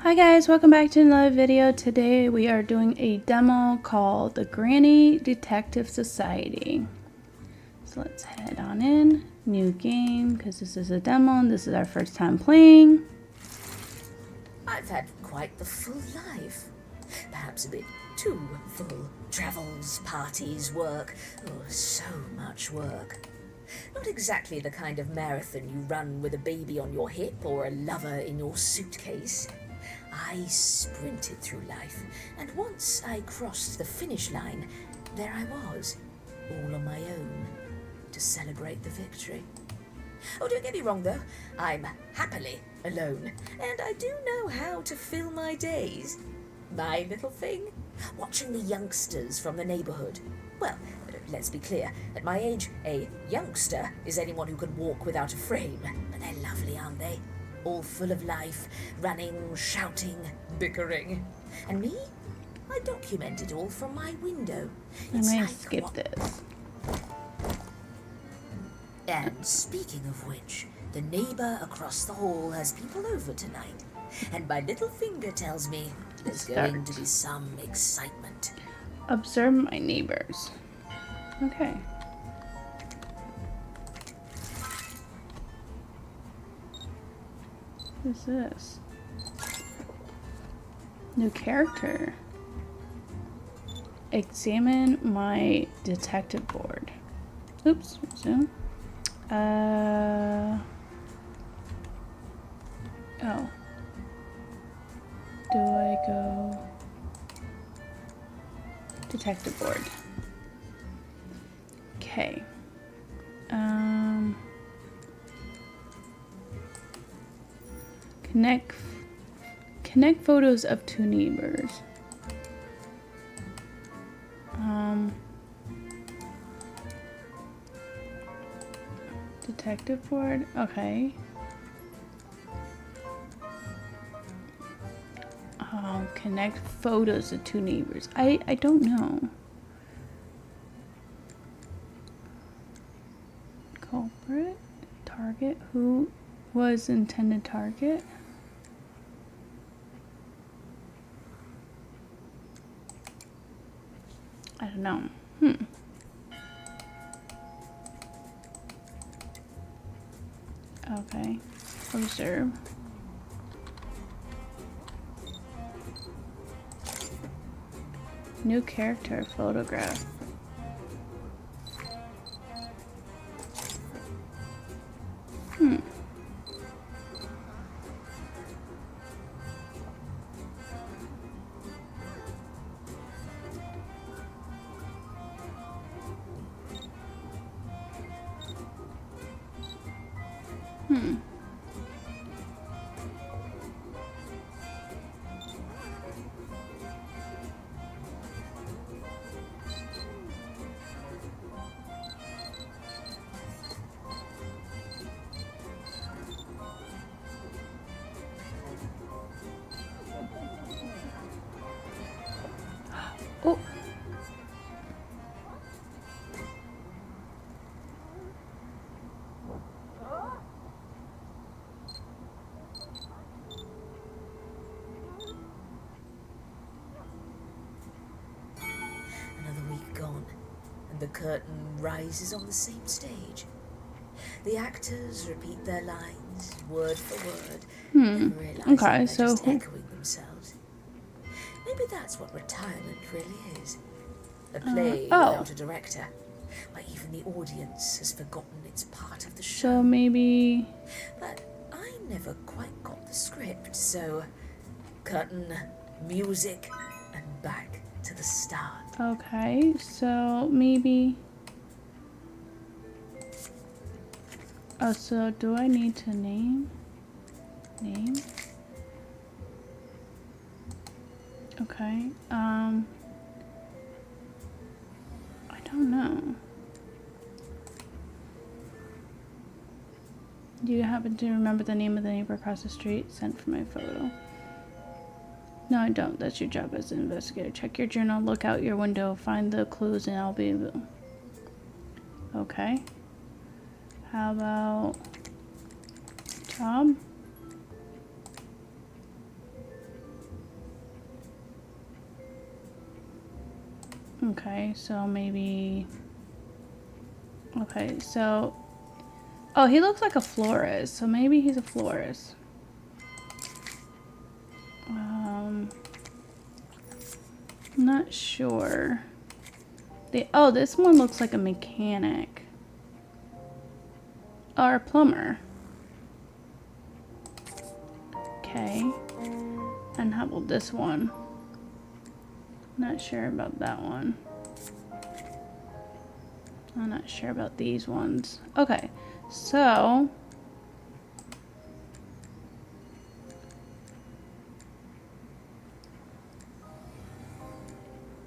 Hi guys, welcome back to another video. Today we are doing a demo called the Granny Detective Society. So let's head on in. New game, because this is a demo and this is our first time playing. I've had quite the full life. Perhaps a bit too full. Travels, parties, work. Oh, so much work. Not exactly the kind of marathon you run with a baby on your hip or a lover in your suitcase. I sprinted through life, and once I crossed the finish line, there I was, all on my own, to celebrate the victory. Oh, don't get me wrong though, I'm happily alone, and I do know how to fill my days. My little thing? Watching the youngsters from the neighbourhood. Well, let's be clear, at my age, a youngster is anyone who can walk without a frame. But they're lovely, aren't they? All full of life, running, shouting, bickering. And me? I document it all from my window. I'm It's gonna like skip this. And speaking of which, the neighbour across the hall has people over tonight. And my little finger tells me there's going to be some excitement. Observe my neighbors. Okay. Who's this? New character. Examine my detective board. Oops, zoom. Oh. Do I go detective board? Okay. Connect photos of two neighbors. Detective board. Okay. Connect photos of two neighbors. I don't know. Culprit. Target. Who was intended target? I don't know. Okay. Observe. New character photograph. Oh. Another week gone, and the curtain rises on the same stage. The actors repeat their lines, word for word, never realizing Okay, they're so just echoing themselves. Maybe that's what retirement really is. A play without a director, where even the audience has forgotten it's part of the show. So maybe. But I never quite got the script, so curtain, music, and back to the start. Okay, so maybe. Oh, so do I need to name? Okay, I don't know. Do you happen to remember the name of the neighbor across the street? Sent for my photo. No, I don't. That's your job as an investigator. Check your journal, look out your window, find the clues, and I'll be able. Okay. How about job? Okay, so maybe... Okay, so... Oh, he looks like a florist, so maybe he's a florist. I'm not sure. Oh, this one looks like a mechanic. Or a plumber. Okay. And how about this one? Not sure about that one. I'm not sure about these ones. Okay, so...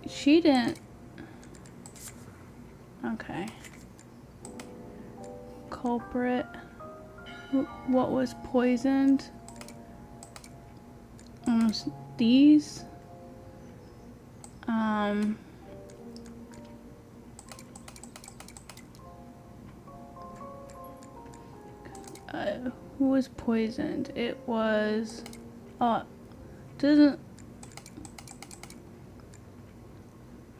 She didn't... Okay. Culprit. What was poisoned? These. Who was poisoned? It was... Oh, doesn't...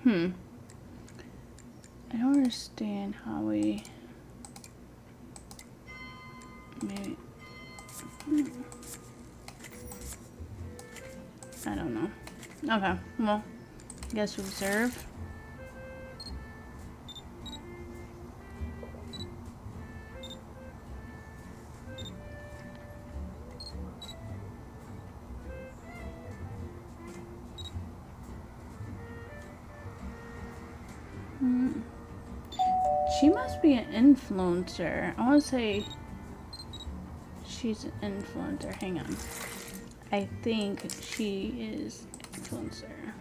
I don't understand how we... Maybe... I don't know. Okay, well, I guess we observe. She must be an influencer. I want to say she's an influencer. Hang on. I think she is an influencer.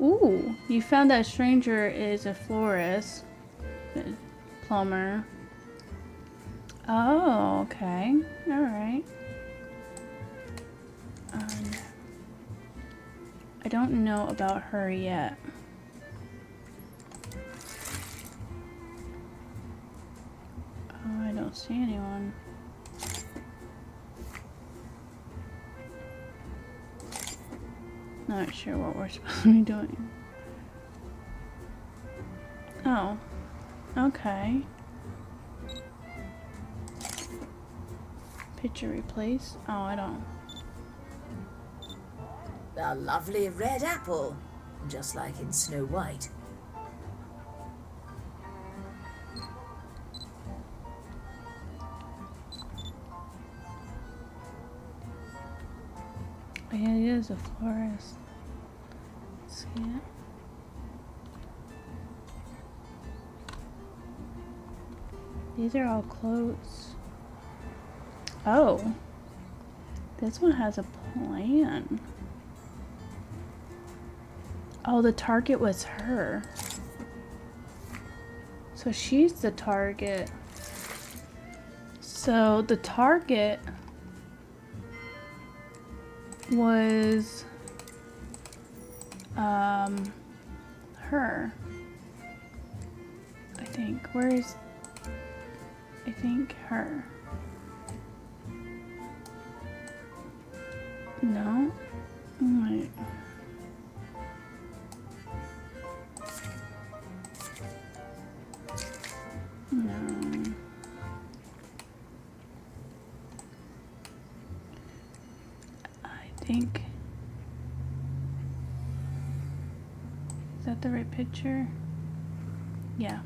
Ooh, you found that stranger is a florist, a plumber. Oh, okay. All right. I don't know about her yet. Oh, I don't see anyone. Not sure what we're supposed to be doing. Oh, okay. Picture replace? Oh, I don't. A lovely red apple, just like in Snow White. Yeah, it is a florist. See it? These are all clothes. Oh. This one has a plan. Oh, the target was her. So she's the target. So the target was her. I think. Where is... I think her. No? Wait. No. I think... Is that the right picture? Yeah.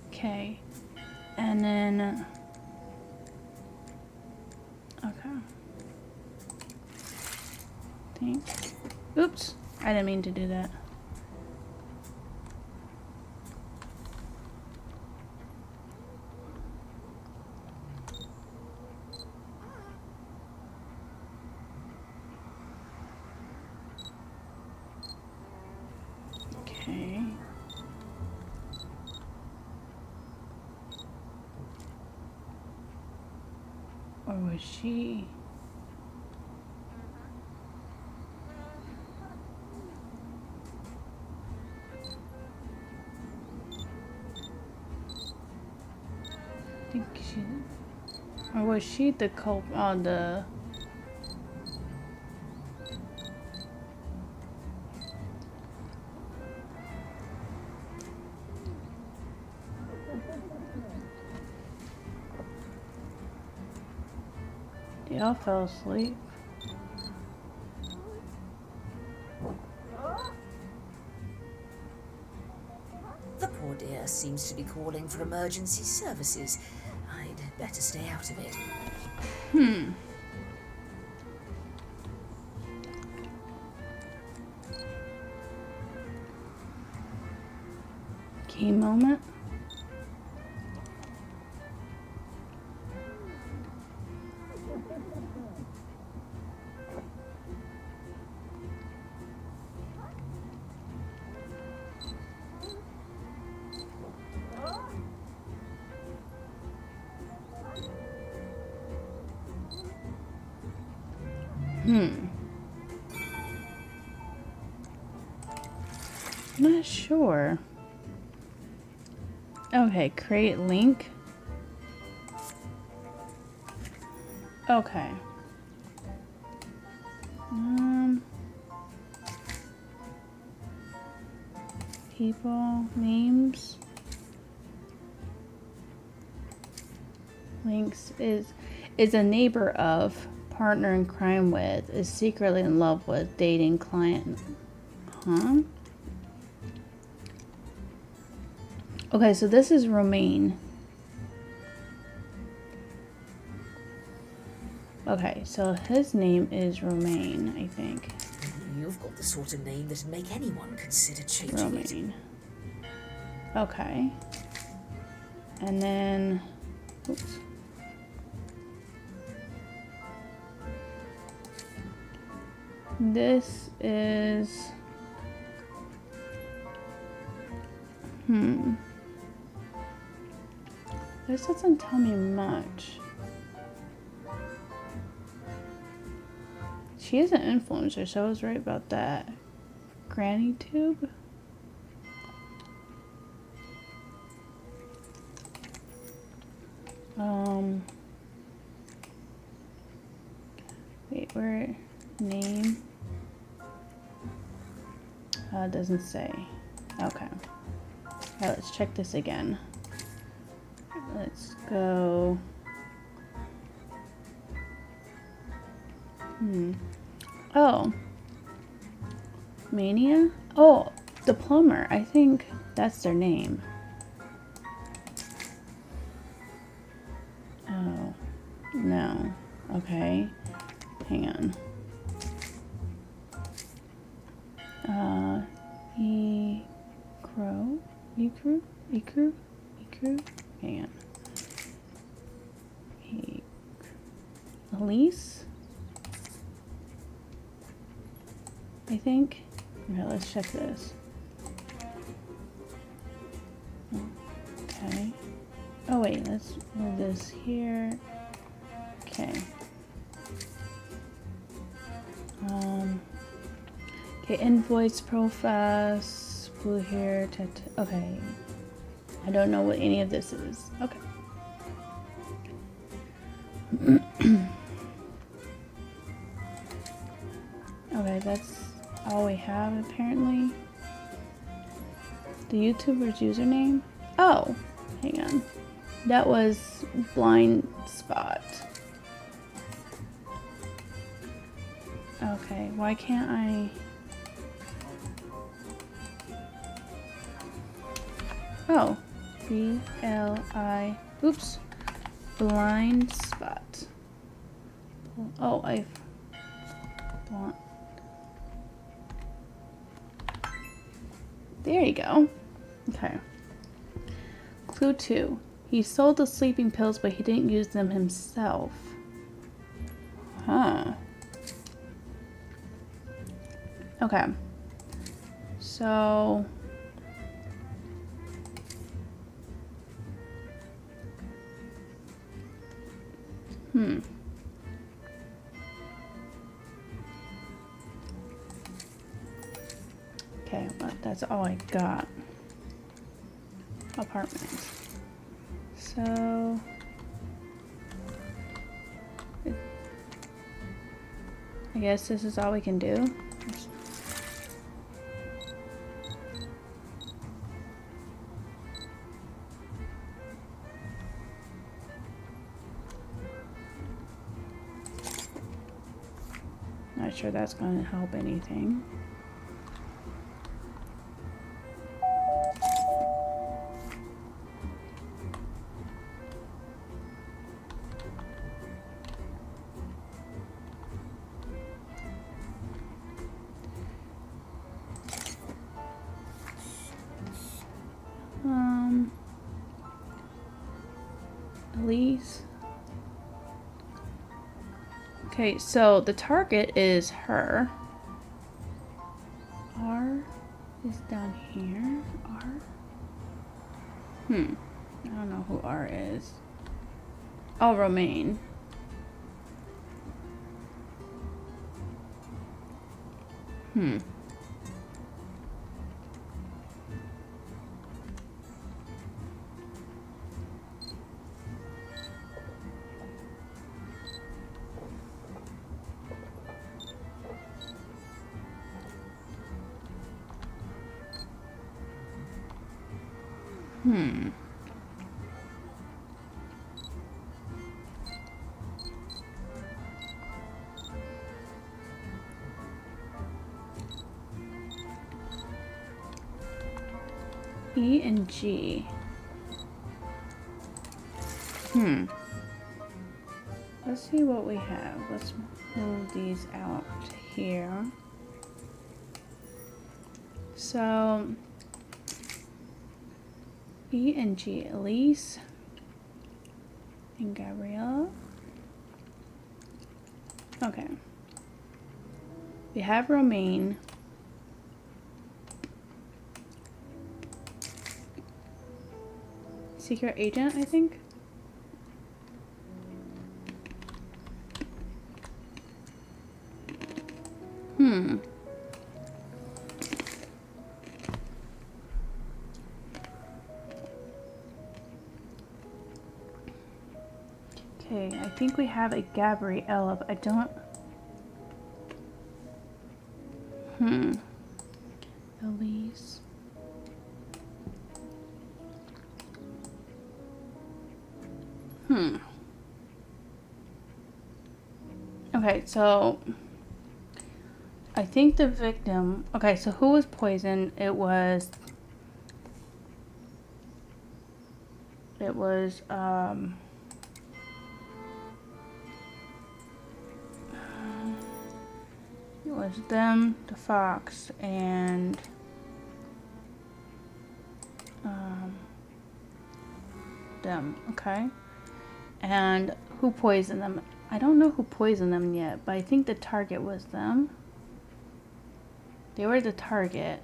Okay. And then... Okay. Think. Oops. I didn't mean to do that. Okay. Or was she? I think she... Or was she the culprit? Oh, the... They all fell asleep. The poor dear seems to be calling for emergency services. I'd better stay out of it. Key moment. I'm not sure. Okay, create link. Okay. People, names. Links is a neighbor of, partner in crime with, is secretly in love with, dating client. Huh? Okay, so this is Romaine. Okay, so his name is Romaine, I think. You've got the sort of name that'd make anyone consider changing it. Romaine. Okay. And then, oops. This is, this doesn't tell me much. She is an influencer, so I was right about that. Granny Tube? Wait, where, name? It doesn't say. Okay. Alright, let's check this again. Let's go. Oh. Mania? Oh, the plumber. I think that's their name. Oh. No. Okay. Hang on. Ecru? Hang on. Elise? I think. Okay, let's check this. Okay. Oh wait, let's move this here. Okay. Okay, invoice, profile, blue hair, okay. I don't know what any of this is. Okay. Okay, that's all we have apparently. The YouTuber's username? Oh, hang on. That was Blind Spot. Okay, why can't I? Oh, oops, Blind Spot. Oh, there you go. Okay. Clue 2. He sold the sleeping pills, but he didn't use them himself. Huh. Okay. So... Okay, well, that's all I got. Apartments. So... I guess this is all we can do. Not sure that's going to help anything. Elise. Okay, so the target is her. R is down here. R? I don't know who R is. Oh, Romaine. E and G. Let's see what we have. Let's move these out to here. So, E and G, Elise and Gabriella. Okay. We have Romaine. Secret agent, I think. Okay, I think we have a Gabriella, but I don't... Elise. Okay, so... I think the victim... Okay, so who was poisoned? It was, it was them, the fox, and them, okay? And who poisoned them? I don't know who poisoned them yet, but I think the target was them. They were the target.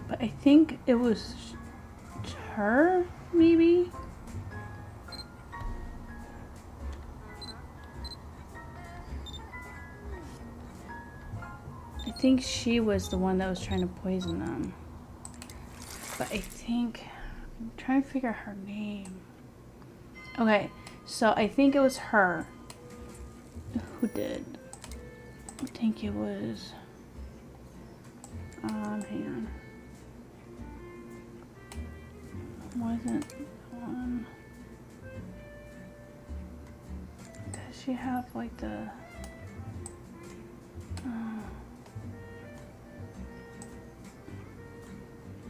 But I think it was her, maybe? I think she was the one that was trying to poison them. But I think... I'm trying to figure out her name. Okay, so I think it was her who did. I think it was... hang on. Wasn't one. Does she have like the...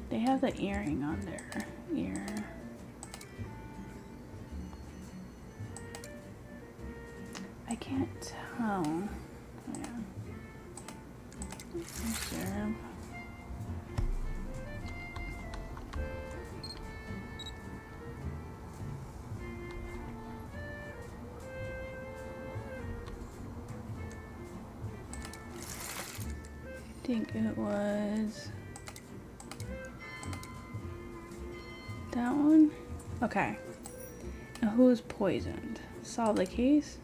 they have the earring on their ear. I can't tell. Yeah. Observe. I think it was that one. Okay. Now who was poisoned? Solve the case?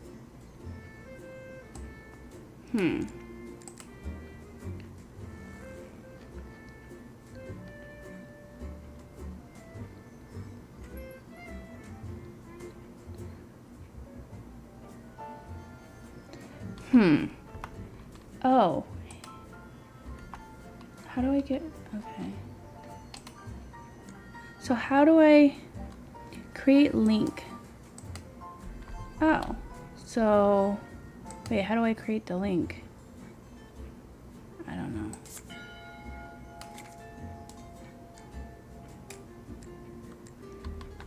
Oh. How do I get... Okay. So how do I create link? Oh. So... Wait, how do I create the link? I don't know.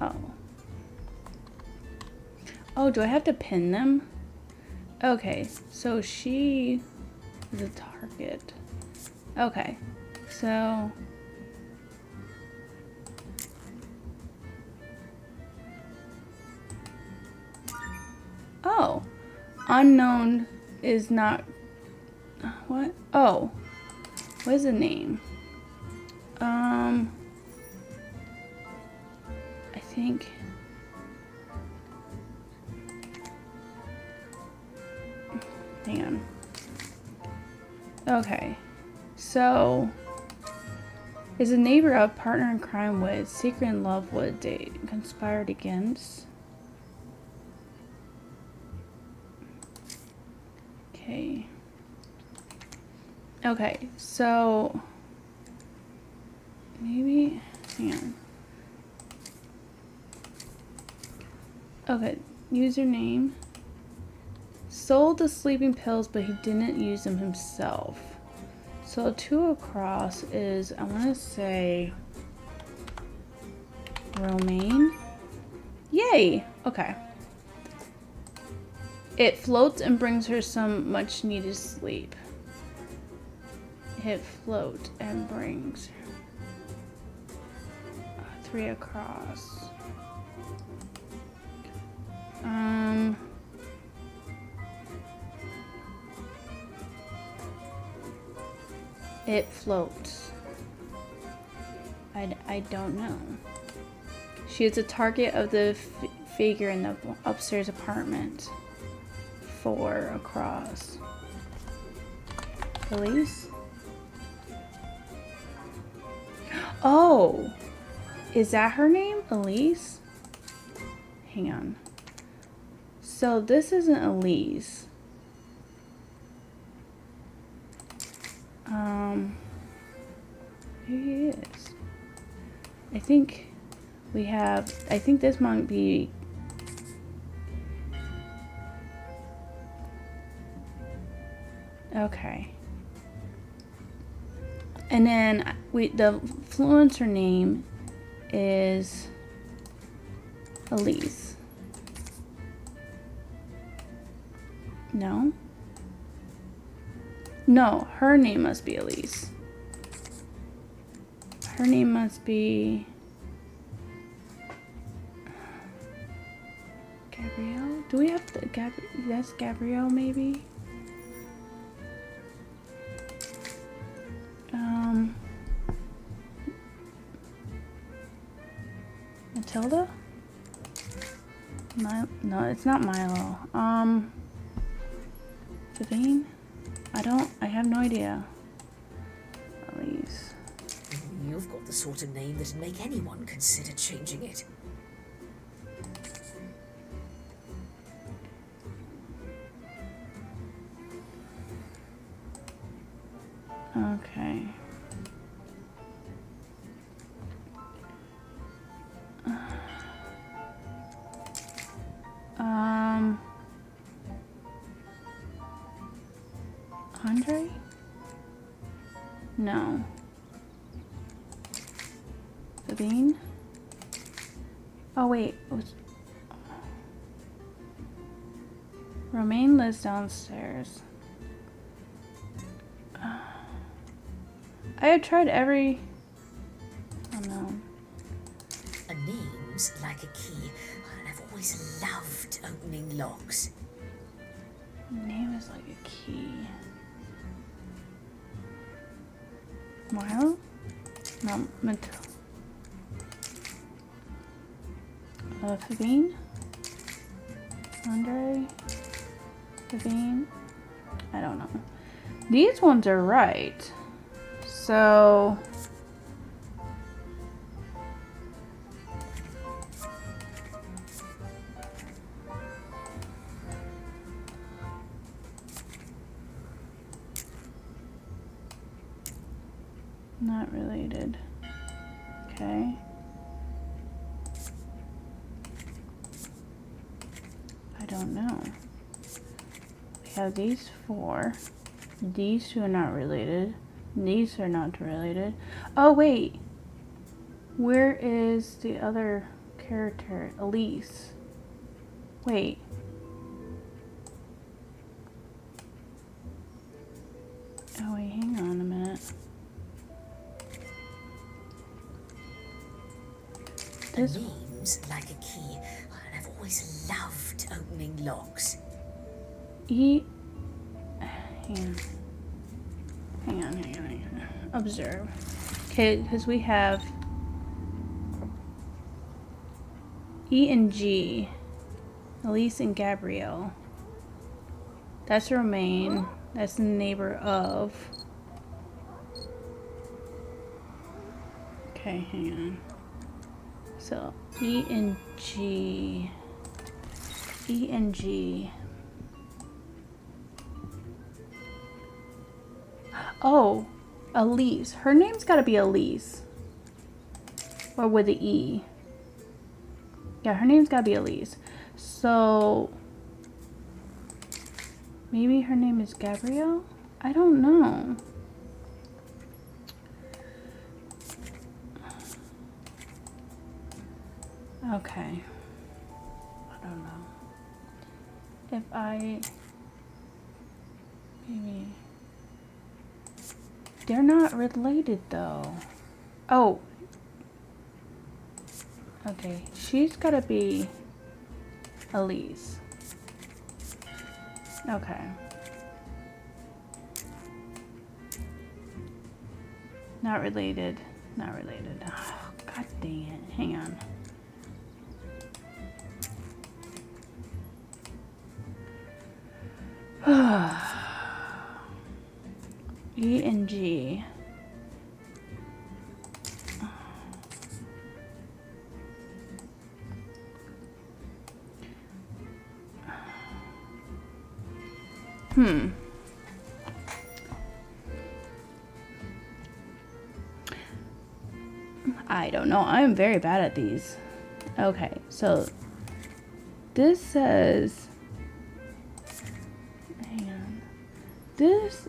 Oh. Oh, do I have to pin them? Okay, so she is a target. Okay, so... Oh, unknown is not... What? Oh, what is the name? I think... Hang on. Okay, so... Is a neighbor of partner in crime with, secret in love with, date, conspired against... Okay. Okay, so... Maybe... Hang on. Okay, username. Sold the sleeping pills, but he didn't use them himself. So 2 across is, I want to say, Romaine. Yay! Okay. It floats and brings her some much needed sleep. It floats and brings 3 across. It floats. I don't know. She is a target of the figure in the upstairs apartment. 4 across. Elise? Oh! Is that her name? Elise? Hang on. So this isn't Elise. Maybe it is. I think we have, I think this might be, okay. And then the influencer name is Elise. No? No, her name must be Elise. Her name must be Gabrielle. Do we have the that's Gabrielle maybe? Matilda? No, it's not Milo. Sabine? I have no idea. Elise. You've got the sort of name that'd make anyone consider changing it. Okay. Andre? No. Sabine? Oh wait. Romaine lives downstairs. I have tried every... Oh no. A name's like a key, and I've always loved opening locks. Name is like a key. Milo? No, Matilda. Fabine? Andre? Fabine? I don't know. These ones are right. So... Not related. Okay. I don't know. We have these 4. These 2 are not related. These are not related. Oh, wait. Where is the other character? Elise. Wait. Oh, wait, hang on a minute. This name's like a key, and I've always loved opening locks. Hang on. Hang on. Observe. Okay, because we have E and G. Elise and Gabrielle. That's Romaine. That's the neighbor of. Okay, hang on. So, E and G. E and G. Oh, Elise. Her name's gotta be Elise. Or with the E. Yeah, her name's gotta be Elise. So, maybe her name is Gabrielle? I don't know. Okay. I don't know. If I... Maybe... They're not related, though. Oh. Okay. She's gotta be Elise. Okay. Not related. Not related. Oh, God dang it. Hang on. E and G. I don't know. I'm very bad at these. Okay, so this says... Hang on. This...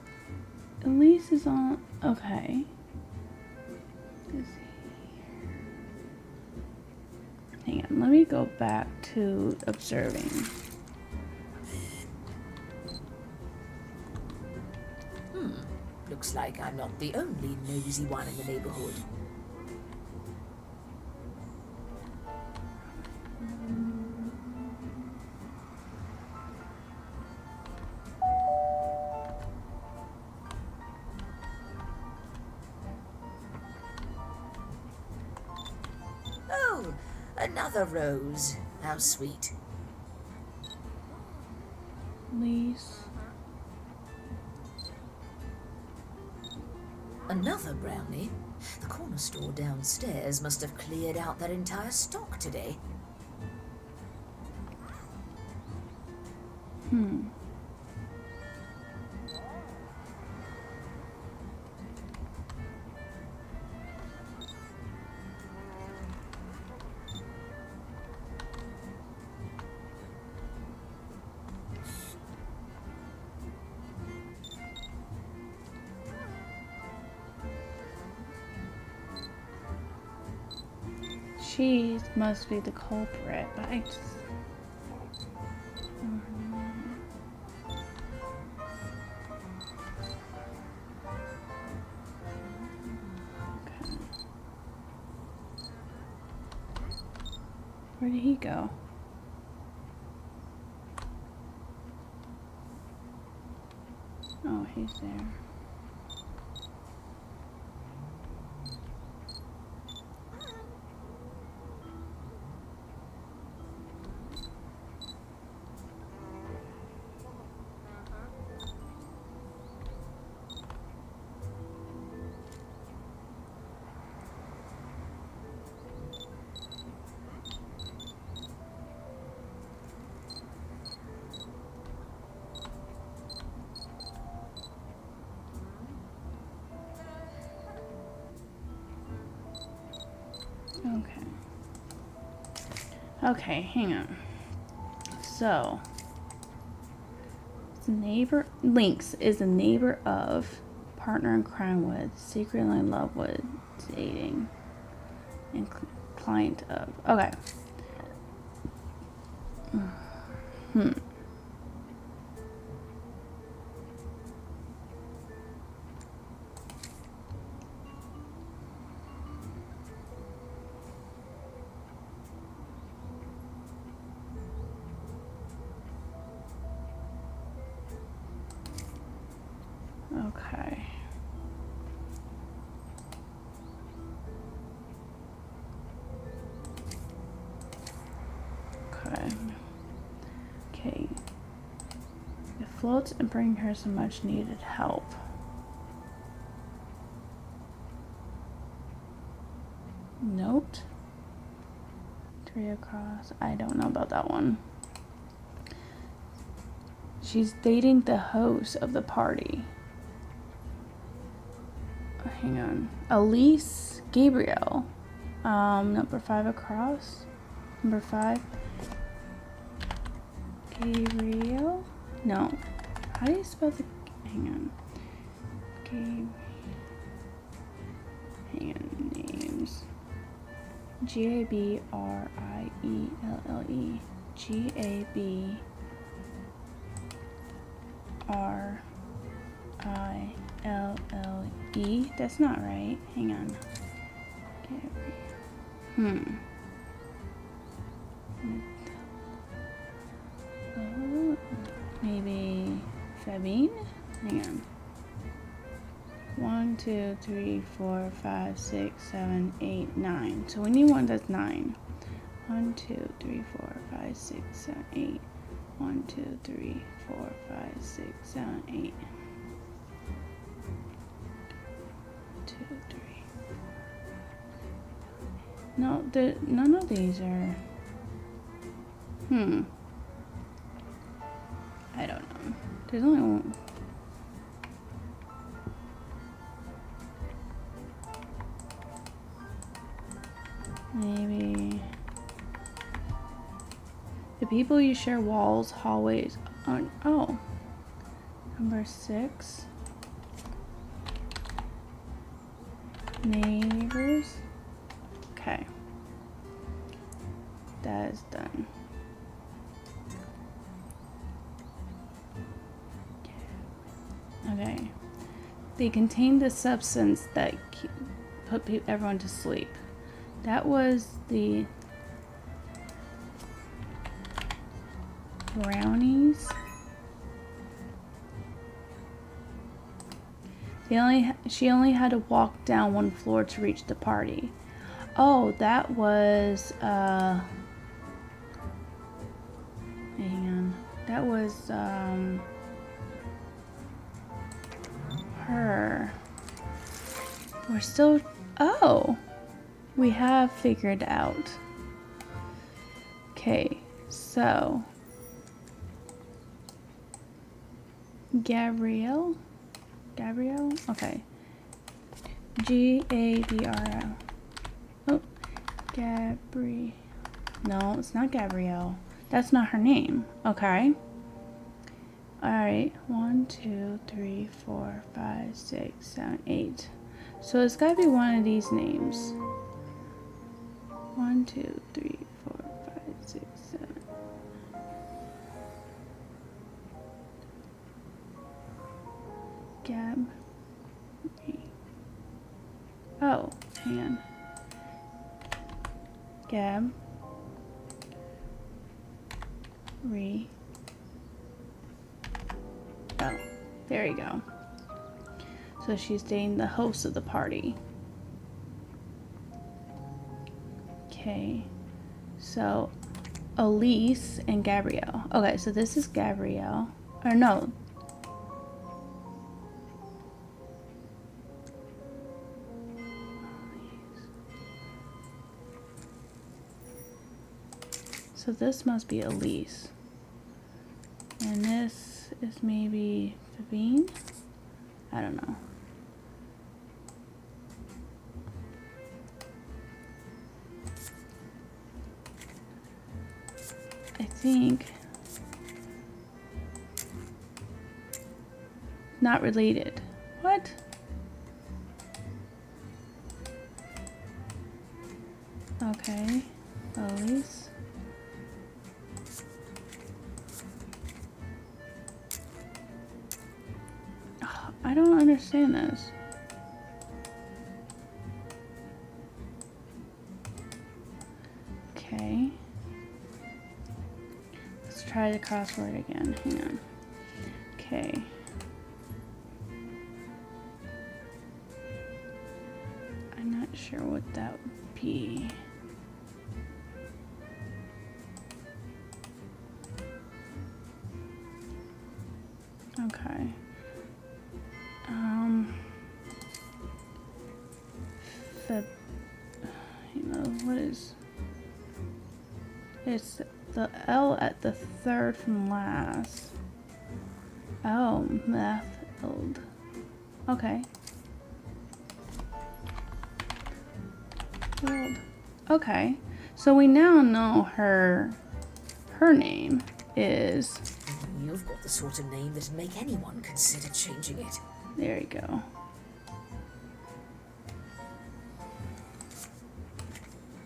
Elise is on... Okay. Hang on, let me go back to observing. Looks like I'm not the only nosy one in the neighborhood. Oh, another rose. How sweet. Elise. Another brownie? The corner store downstairs must have cleared out their entire stock today. She must be the culprit, but I just... Okay. Where did he go? Oh, he's there. Okay, hang on. So, neighbor Lynx is a neighbor of, partner in crime with, secretly in love with, dating, and client of. Okay. Okay. Okay. Okay. It floats and bring her some much needed help. Note. Three across. I don't know about that one. She's dating the host of the party. Hang on. Elise Gabriel. Number 5 across. Number 5. Gabriel? No. How do you spell the... Hang on. Hang on. Names. Gabrielle. Gabrielle. That's not right. Hang on. Oh, maybe Fabine? Hang on. 1, 2, 3, 4, 5, 6, 7, 8, 9. So we need one that's 9. 1, 2, 3, 4, 5, 6, 7, 8. 1, 2, 3, 4, 5, 6, 7, 8. 2, 3. No, none of these are. I don't know. There's only one. Maybe the people you share walls, hallways on. Oh, number 6. Neighbors. Okay, that is done. Okay, they contain the substance that put everyone to sleep. That was the brownies. She only had to walk down 1 floor to reach the party. Oh, that was hang on. That was her. We're still. Oh, we have figured out. Okay, so Gabrielle? Okay. Gabriel. Oh, No, it's not Gabrielle. That's not her name. Okay. Alright. 1, 2, 3, 4, 5, 6, 7, 8. So it's gotta be one of these names. 1, 2, 3, 4, 5, 6, 7. Gab. Oh, hang on. Gab. Oh, there you go. So she's dating the host of the party. Okay. So Elise and Gabrielle. Okay, so this is Gabrielle. Or no. So this must be Elise. And this is maybe Fabine? I don't know. think. Not related. What? Okay. Elise. Oh, I don't understand this. Okay. Let's try the crossword again. Hang on. Okay. I'm not sure what that would be. Okay. You know, what is... It's the L at the third from last. Oh, methyl. Okay. World. Okay. So we now know her name is... You've got the sort of name that'd make anyone consider changing it. There you go.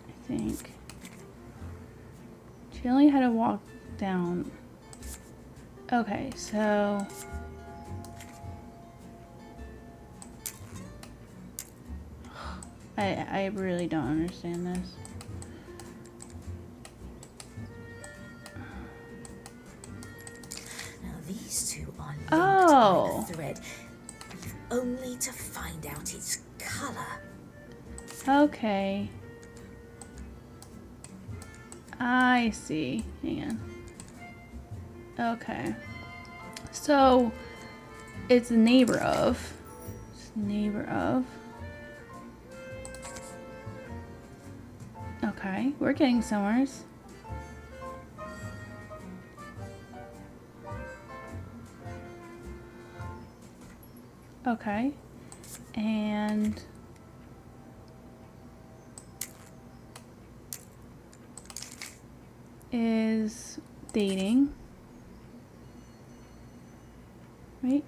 I think. She only had to walk down. Okay, so... I really don't understand this. Now these two are linked Oh. by a thread. You've only to find out its colour. Okay. I see. Hang on. Okay. So, it's neighbor of. It's neighbor of. Okay, we're getting somewhere. Okay. And is dating. Right?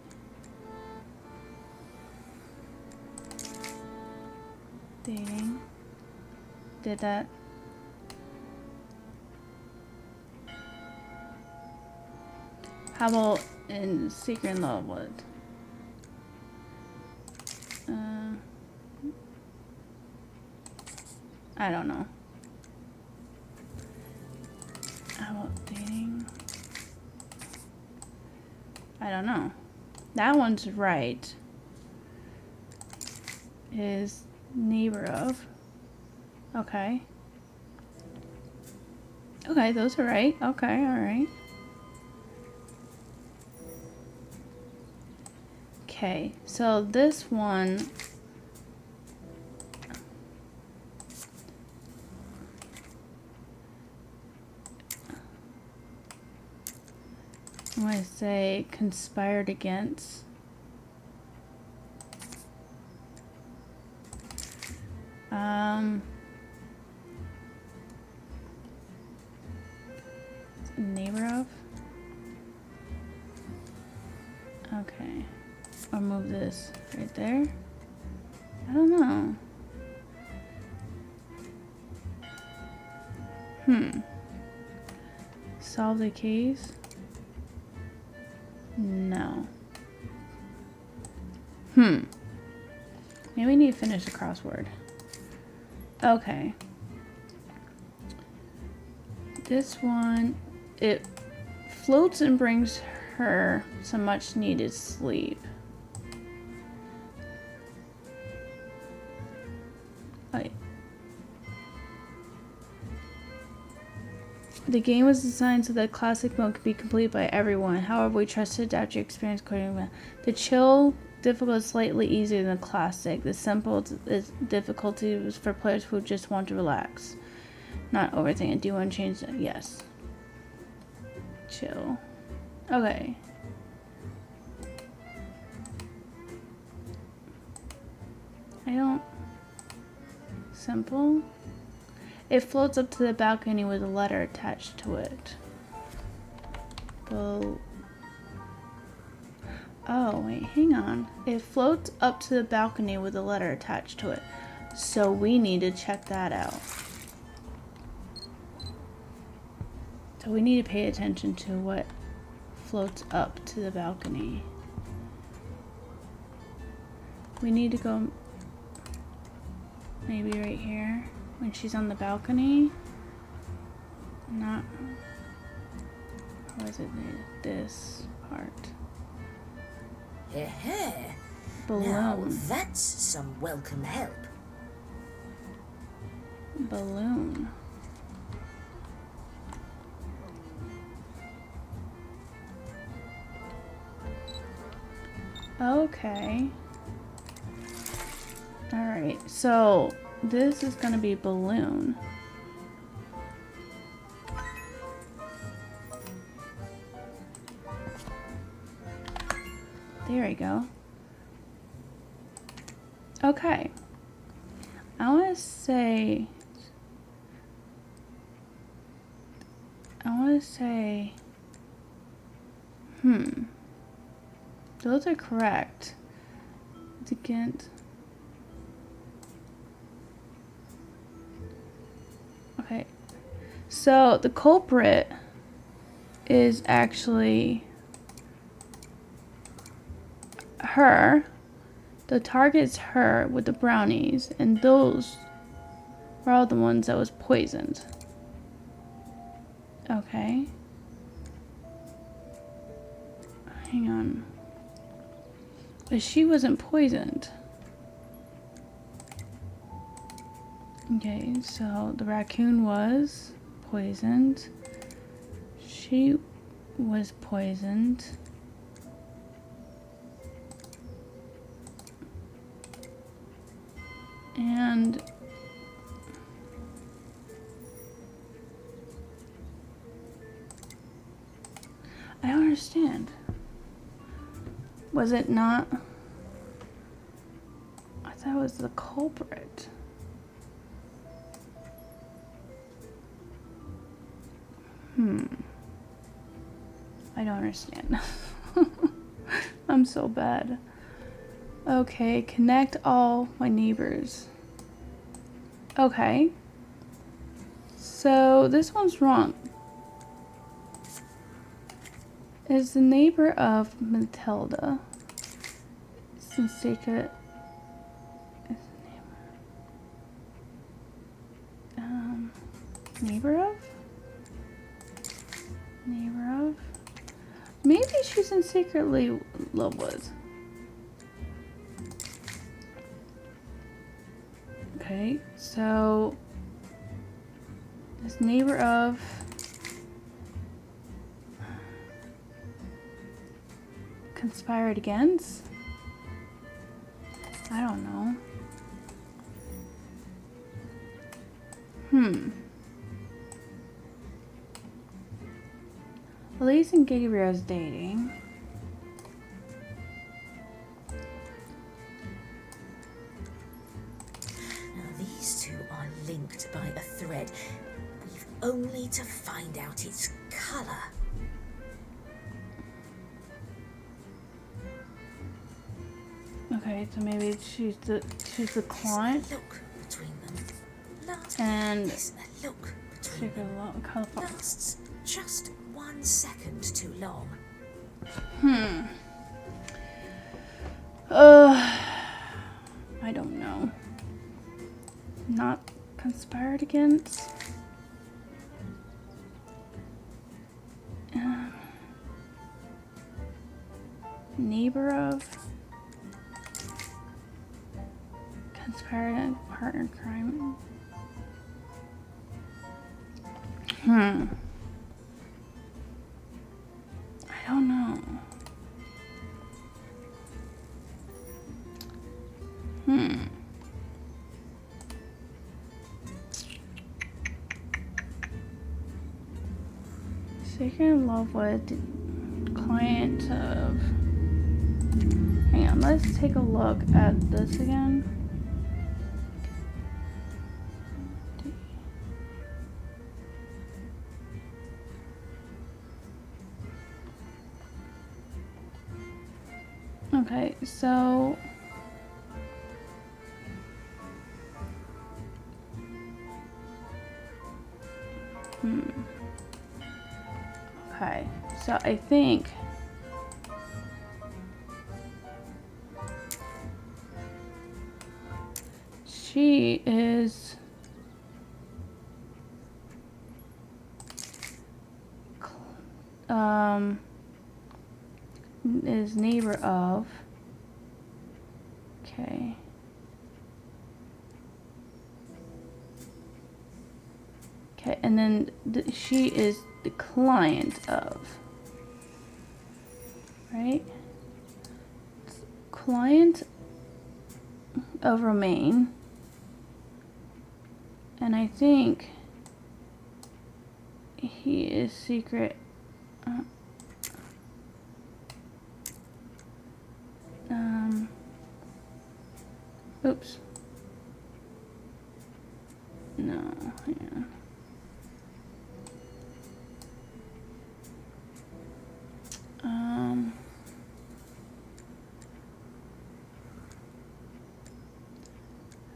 Dating. Did that. How about in Secret Lovewood? I don't know. How about dating? I don't know. That one's right. Is neighbor of. Okay. Okay, those are right. Okay, alright. Okay, so this one... I'm going to say conspired against. Neighbor of. Okay. I'll move this right there. I don't know. Solve the case. No. Maybe we need to finish the crossword. Okay. This one, it floats and brings her some much needed sleep. The game was designed so that classic mode could be completed by everyone. However, we trust to adapt your experience accordingly. The chill difficult is slightly easier than the classic. The simple is difficulty is for players who just want to relax, not overthink it. Do you want to change that? Yes. Chill. Okay. I don't... Simple? It floats up to the balcony with a letter attached to it. Oh, wait, hang on. It floats up to the balcony with a letter attached to it. So we need to check that out. So we need to pay attention to what floats up to the balcony. We need to go maybe right here when she's on the balcony. Not, or is it this part? Balloon. Now that's some welcome help. Balloon. Okay. Alright, so this is gonna be balloon. There we go. Okay. I want to say, those are correct. Against. Okay. So the culprit is actually her. The target's her with the brownies, and those were all the ones that was poisoned. Okay. Hang on. But she wasn't poisoned. Okay, so the raccoon was poisoned. She was poisoned. And I don't understand. Was it not? I thought it was the culprit. I don't understand. I'm so bad. Okay, connect all my neighbors. Okay. So this one's wrong. Is the neighbor of Matilda. Since secret is the neighbor. Neighbor of? Neighbor of? Maybe she's in secretly love with. Okay, so this neighbor of conspired against? I don't know. Elise and Gabriel's dating. Now these two are linked by a thread. We've only to find out its colour. Okay, so maybe she's the client. Look between them. And There's a look between them. Lasts just 1 second too long. I don't know. Not conspired against. Neighbor of. Conspired partner crime. I don't know. Secret in love with client of. Hang on, let's take a look at this again. Okay, so okay, so I think she is is neighbor of. Okay. Okay, and then she is the client of, right? Client of Romaine. And I think he is secret. Oops. No, yeah.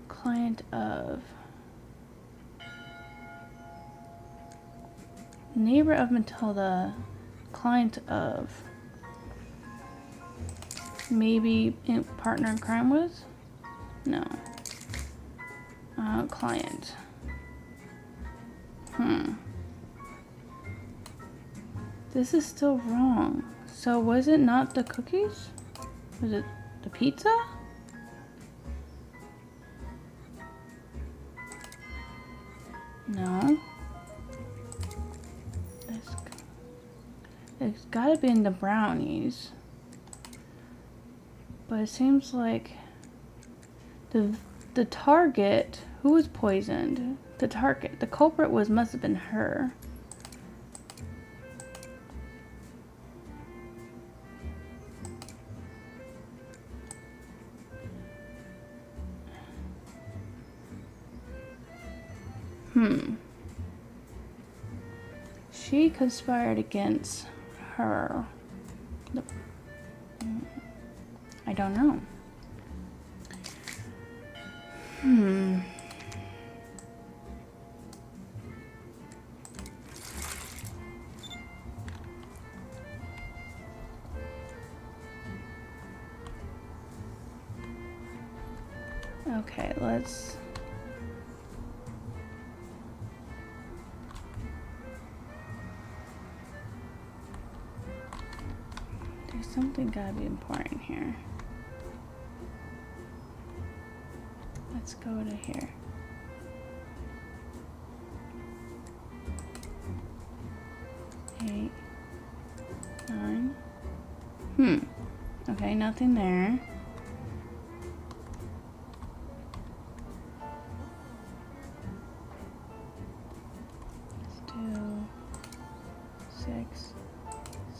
Client of. Neighbor of Matilda. Client of. Maybe partner in crime with? No. Client. This is still wrong. So was it not the cookies? Was it the pizza? No. It's gotta be in the brownies. But it seems like the target, who was poisoned? The target, the culprit must have been her. She conspired against her. I don't know. Okay, let's... There's something gotta be important here. Let's go to here. Eight, 9. Okay, nothing there. Let's do 6,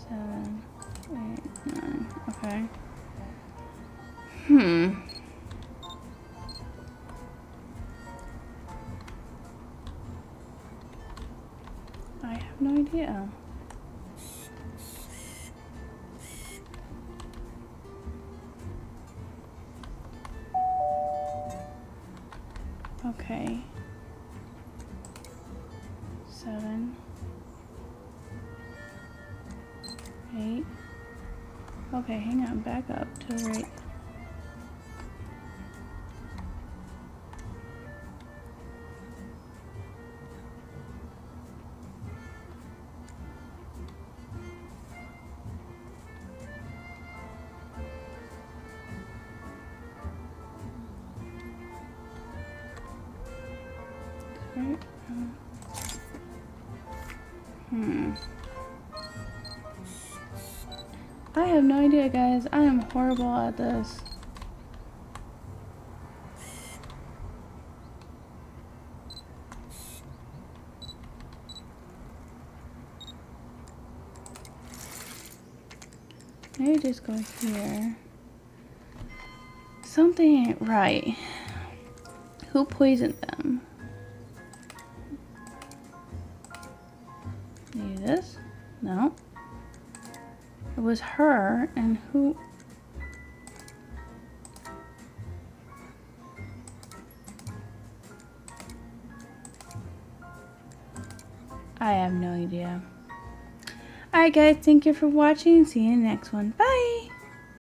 7, 8, 9. Okay. I have no idea. Okay. 7, 8. Okay, hang on, back up to right. Right. I have no idea, guys. I am horrible at this. Maybe just go here. Something ain't right. Who poisoned them? Maybe this? No. It was her, and who... I have no idea. Alright guys, thank you for watching. See you in the next one. Bye!